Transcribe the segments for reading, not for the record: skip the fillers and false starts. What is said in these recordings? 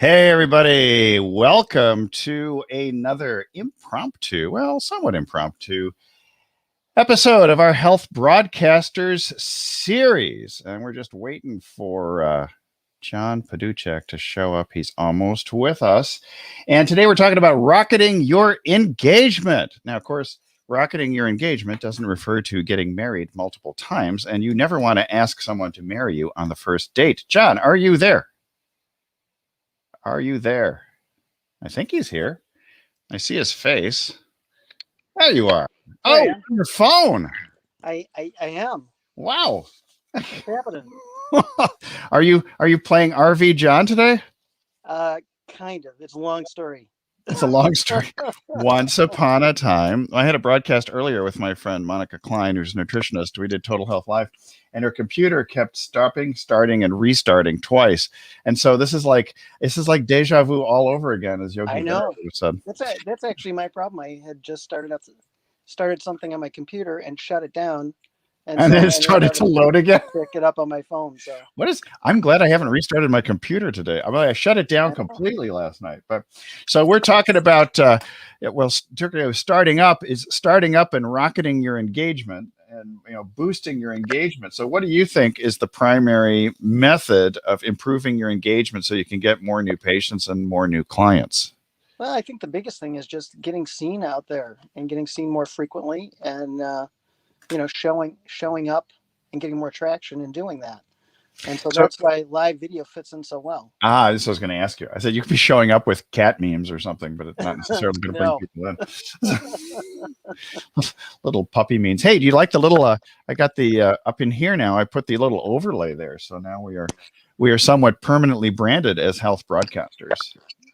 Hey, everybody. Welcome to another somewhat impromptu episode of our Health Broadcasters series. And we're just waiting for John Paduchak to show up. He's almost with us. And today we're talking about rocketing your engagement. Now, of course, rocketing your engagement doesn't refer to getting married multiple times. And you never want to ask someone to marry you on the first date. John, are you there? Are you there? I think he's here. I see his face. There you are. Oh, Yeah. on your phone. I am. Wow. What's happening? Are you playing RV John today? Kind of. It's a long story. It's a long story. Once upon a time, I had a broadcast earlier with my friend Monica Klein, who's a nutritionist. We did Total Health Live, and her computer kept stopping, starting, and restarting twice. And so this is like deja vu all over again, as Yogi I know. said. That's actually my problem. I had just started something on my computer and shut it down, And then it started to load again. Pick it up on my phone. So I'm glad I haven't restarted my computer today. I shut it down completely last night. But so we're talking about starting up and rocketing your engagement and boosting your engagement. So what do you think is the primary method of improving your engagement so you can get more new patients and more new clients? Well, I think the biggest thing is just getting seen out there and getting seen more frequently and showing up and getting more traction in doing that. And so that's why live video fits in so well. This I was going to ask you. I said you could be showing up with cat memes or something, but it's not necessarily going to bring people in. Little puppy memes. Hey, do you like the little? I got the up in here now. I put the little overlay there, so now we are somewhat permanently branded as health broadcasters.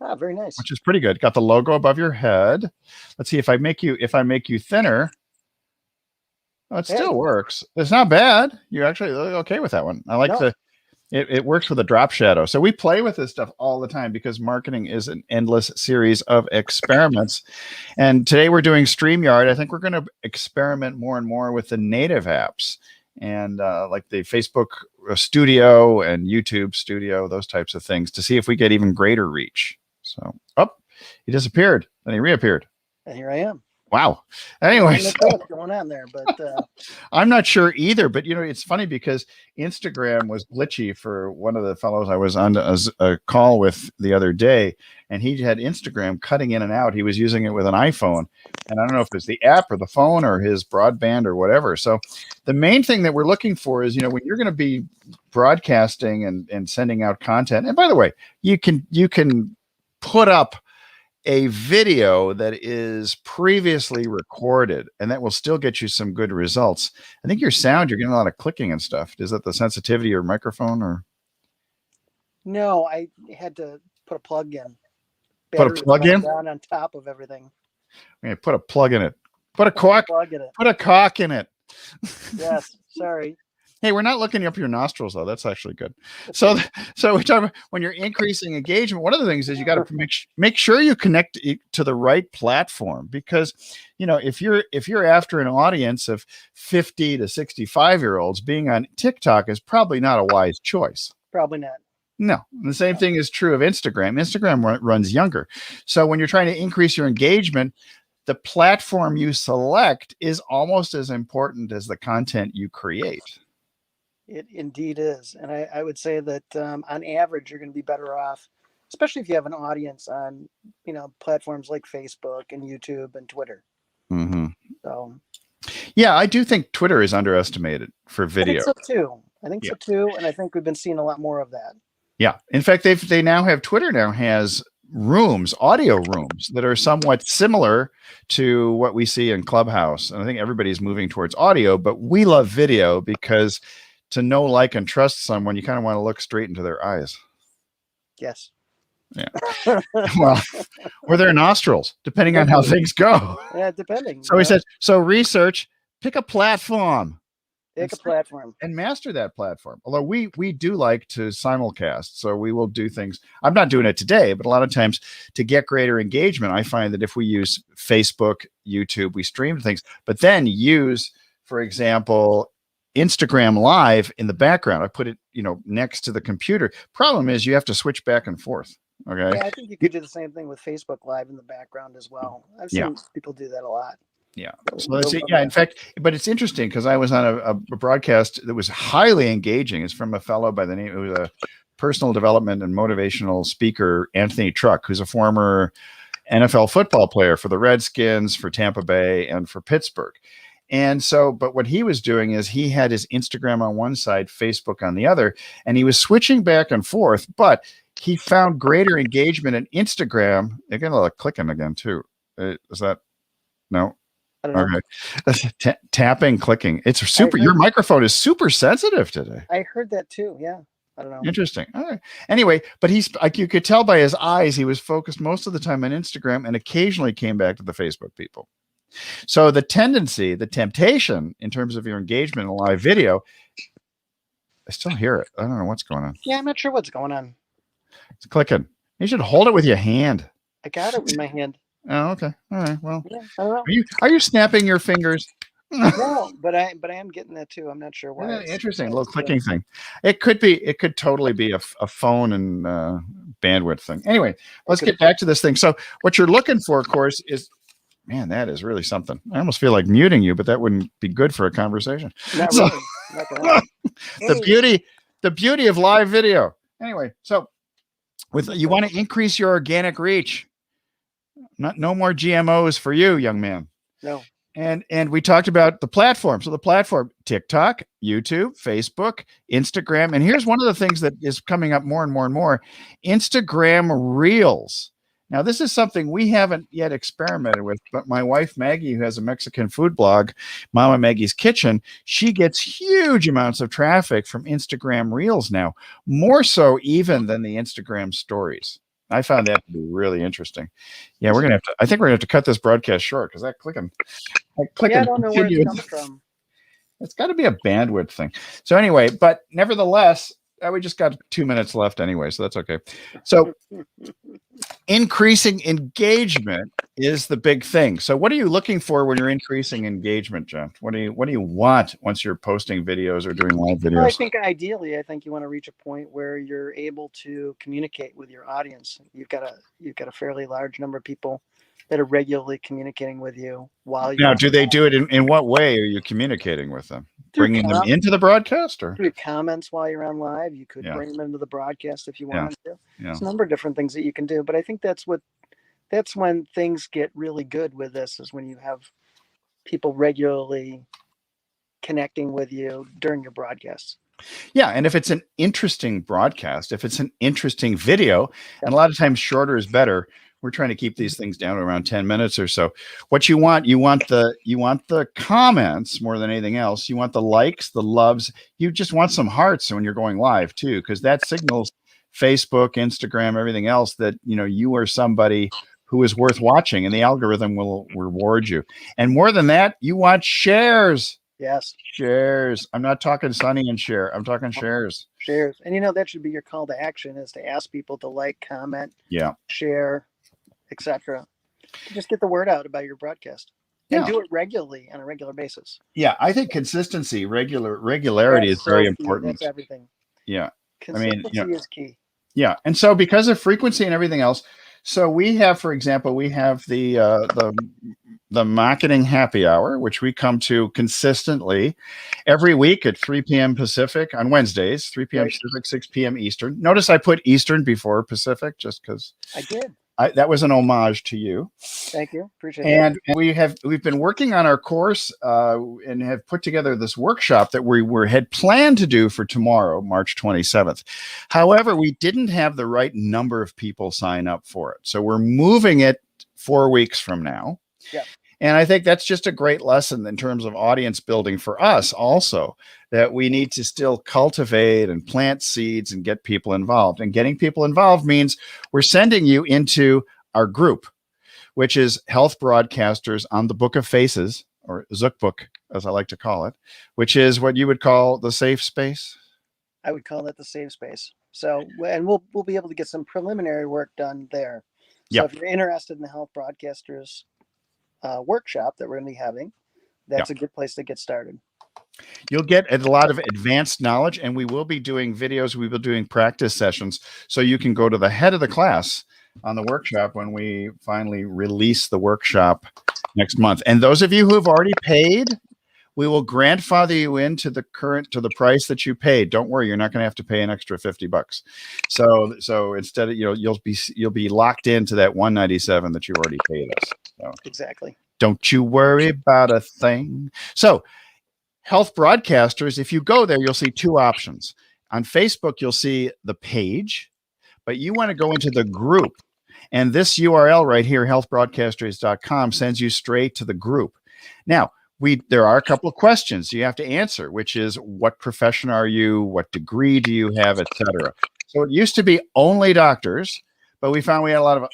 Ah, very nice. Which is pretty good. Got the logo above your head. Let's see if I make you thinner. Oh, it still works. It's not bad. You're actually okay with that one. I like it works with a drop shadow. So we play with this stuff all the time because marketing is an endless series of experiments. And today we're doing StreamYard. I think we're going to experiment more and more with the native apps and like the Facebook Studio and YouTube Studio, those types of things to see if we get even greater reach. So, he disappeared. Then he reappeared. And here I am. Wow. Anyways, what's going on there, but I'm not sure either. But it's funny because Instagram was glitchy for one of the fellows I was on a call with the other day, and he had Instagram cutting in and out. He was using it with an iPhone, and I don't know if it's the app or the phone or his broadband or whatever. So the main thing that we're looking for is when you're going to be broadcasting and sending out content. And by the way, you can put up a video that is previously recorded, and that will still get you some good results. I think your sound, you're getting a lot of clicking and stuff. Is that the sensitivity of your microphone or? No, I had to put a plug in. Put a plug in? Down on top of everything. Okay, put a plug in it. Put a cork. Put a cock in it. Yes, sorry. Hey, we're not looking up your nostrils, though. That's actually good. So we're talking about when you're increasing engagement. One of the things is you got to make sure you connect to the right platform, because if you're after an audience of 50 to 65-year-olds, being on TikTok is probably not a wise choice. Probably not. No. And the same thing is true of Instagram. Instagram runs younger. So when you're trying to increase your engagement, the platform you select is almost as important as the content you create. It indeed is. And I would say that on average, you're going to be better off, especially if you have an audience on, platforms like Facebook and YouTube and Twitter. Mm-hmm. So, yeah, I do think Twitter is underestimated for video. I think so too. And I think we've been seeing a lot more of that. Yeah. In fact, Twitter now has audio rooms that are somewhat similar to what we see in Clubhouse. And I think everybody's moving towards audio, but we love video because to know, like, and trust someone, you kind of want to look straight into their eyes. Yes. Yeah. Well, or their nostrils, depending on how things go. Yeah, depending. So he said, research, pick a platform. And master that platform. Although we do like to simulcast, so we will do things. I'm not doing it today, but a lot of times to get greater engagement, I find that if we use Facebook, YouTube, we stream things, but then use, for example, Instagram Live in the background. I put it, next to the computer. Problem is you have to switch back and forth. Okay. Yeah, I think you could do the same thing with Facebook Live in the background as well. I've Yeah. seen people do that a lot. Yeah. They'll- So let's they'll see. run Yeah. In that. fact, but it's interesting because I was on a broadcast that was highly engaging. It's from a fellow by the name, it was a personal development and motivational speaker, Anthony Truck, who's a former NFL football player for the Redskins, for Tampa Bay, and for Pittsburgh. And so, but what he was doing is he had his Instagram on one side, Facebook on the other, and he was switching back and forth, but he found greater engagement in Instagram. Again, a lot of clicking again, too. Is that no? I don't know. Okay. Tapping, clicking. It's super. I Your heard, microphone is super sensitive today. I heard that too. Yeah. I don't know. Interesting. All right. Anyway, but he's like you could tell by his eyes, he was focused most of the time on Instagram and occasionally came back to the Facebook people. So the tendency, the temptation in terms of your engagement in a live video, I still hear it. I don't know what's going on. Yeah, I'm not sure what's going on. It's clicking. You should hold it with your hand. I got it in my hand. Oh, okay. All right. Well, Yeah, I don't know. are you snapping your fingers? No, but I am getting that too. I'm not sure why. Yeah, It's interesting little clicking thing. It could totally be a phone and bandwidth thing. Anyway, let's get back to this thing. So what you're looking for, of course, is man, that is really something. I almost feel like muting you, but that wouldn't be good for a conversation. Not So- really. Not gonna the beauty of live video. Anyway, so with you want to increase your organic reach. No more GMOs for you, young man. No. And we talked about the platform. So the platform, TikTok, YouTube, Facebook, Instagram. And here's one of the things that is coming up more and more and more, Instagram Reels. Now, this is something we haven't yet experimented with, but my wife, Maggie, who has a Mexican food blog, Mama Maggie's Kitchen, she gets huge amounts of traffic from Instagram Reels now, more so even than the Instagram stories. I found that to be really interesting. Yeah, I think we're gonna have to cut this broadcast short because that clicking. Yeah, I don't know where it's coming from. It's got to be a bandwidth thing. So anyway, but nevertheless, we just got 2 minutes left anyway, so that's okay. So increasing engagement is the big thing. So what are you looking for when you're increasing engagement, John? What do you want once you're posting videos or doing live videos? Well, I think ideally, you want to reach a point where you're able to communicate with your audience. You've got a fairly large number of people that are regularly communicating with you while you're now. Do they do it in what way are you communicating with them? Bringing them into the broadcast or through comments while you're on live? You could bring them into the broadcast if you wanted to. There's a number of different things that you can do, but I think that's when things get really good with this is when you have people regularly connecting with you during your broadcasts. Yeah, and if it's an interesting broadcast, if it's an interesting video, and a lot of times shorter is better. We're trying to keep these things down to around 10 minutes or so. What you want the comments more than anything else. You want the likes, the loves. You just want some hearts when you're going live too, because that signals Facebook, Instagram, everything else that you are somebody who is worth watching, and the algorithm will reward you. And more than that, you want shares. Yes. Shares. I'm not talking Sonny and share. I'm talking shares. Shares. And that should be your call to action, is to ask people to like, comment, share, etc. Just get the word out about your broadcast. And do it regularly on a regular basis. Yeah, I think consistency, regularity is very important. That's everything. Yeah. Consistency is key. Yeah. And so because of frequency and everything else, so we have, for example, the marketing happy hour, which we come to consistently every week at 3 p.m. Pacific on Wednesdays, 3 p.m. Pacific, 6 p.m. Eastern. Notice I put Eastern before Pacific just because I did. That was an homage to you. Thank you. Appreciate it. And we've been working on our course and have put together this workshop that we had planned to do for tomorrow, March 27th. However, we didn't have the right number of people sign up for it. So we're moving it 4 weeks from now. Yeah. And I think that's just a great lesson in terms of audience building for us also, that we need to still cultivate and plant seeds and get people involved. And getting people involved means we're sending you into our group, which is Health Broadcasters on the Book of Faces, or Zookbook, as I like to call it, which is what you would call the safe space. I would call that the safe space. So, and we'll be able to get some preliminary work done there. So if you're interested in the Health Broadcasters workshop that we're going to be having, that's a good place to get started. You'll get a lot of advanced knowledge, and we will be doing videos. We will be doing practice sessions, so you can go to the head of the class on the workshop when we finally release the workshop next month. And those of you who have already paid, we will grandfather you into the price that you paid. Don't worry, you're not going to have to pay an extra $50. So instead of, you'll be locked into that $197 that you already paid us. So exactly. Don't you worry about a thing. So Health Broadcasters, if you go there, you'll see two options. On Facebook, you'll see the page, but you want to go into the group. And this URL right here, healthbroadcasters.com, sends you straight to the group. Now, there are a couple of questions you have to answer, which is what profession are you, what degree do you have, etc. So it used to be only doctors, but we found we had a lot of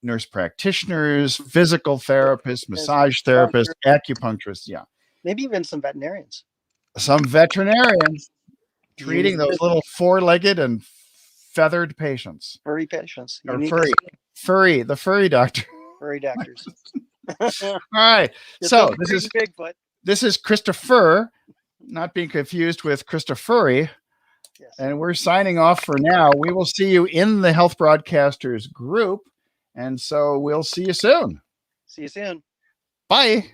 nurse practitioners, physical therapists, massage therapists, acupuncturists, yeah. Maybe even some veterinarians. Some veterinarians treating those little four-legged and feathered patients. Furry patients. Or the furry doctor. Furry doctors. All right. So this is Christopher, not being confused with Christopher. Yes. And we're signing off for now. We will see you in the Health Broadcasters group. And so we'll see you soon. See you soon. Bye.